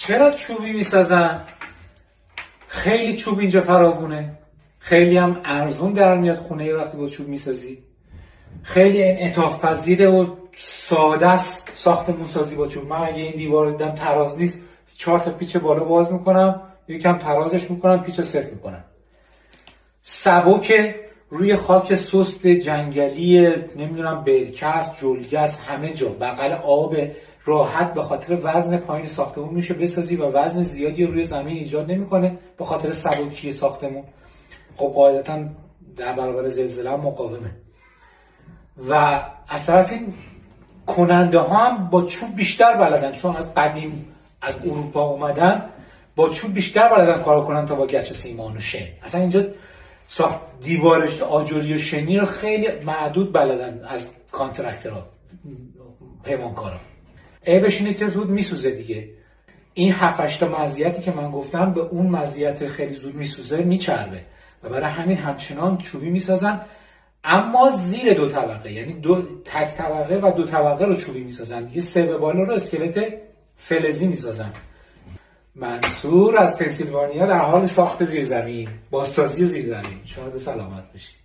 چرا چوبی میسازن؟ خیلی چوب اینجا فراوونه، خیلی هم ارزون در میاد خونه وقتی با چوب میسازی، خیلی انعطاف پذیره و ساده است ساختمون سازی با چوب. من اگه این دیوار دیدم تراز نیست 4 تا پیچ بالا باز میکنم، یکم ترازش میکنم، پیچ رو صفر میکنم. سبک، روی خاک سست جنگلی، نمیدونم برکست، جلگست، همه جا بغل آب، راحت به خاطر وزن پایین ساختمون میشه بسازی و وزن زیادی روی زمین ایجاد نمیکنه به خاطر سبکی ساختمون. خب قاعدتا در برابر زلزله هم مقاومه. و از طرف این کننده ها هم با چوب بیشتر بلدن، چون از قدیم از اروپا اومدن با چوب بیشتر بلدن کار کنن تا با گچ سیمان و شن. اصلا اینجا ساخت دیوارش آجوری و شنی رو خیلی معدود بلدن از کانترکترها، پیمانکارا. عیبش اینه که زود میسوزه دیگه. این 7-8 تا مزیتی که من گفتم به اون مزیت خیلی زود میسوزه میچربه و برای همین همچنان چوبی میسازن، اما زیر 2 طبقه، یعنی تک طبقه و 2 طبقه رو چوبی میسازن دیگه. 3 به بالا رو اسکلت فلزی میسازن. منصور از پنسیلوانیا در حال ساخت زیرزمین، بازسازی زیرزمین. شاید سلامت باشید.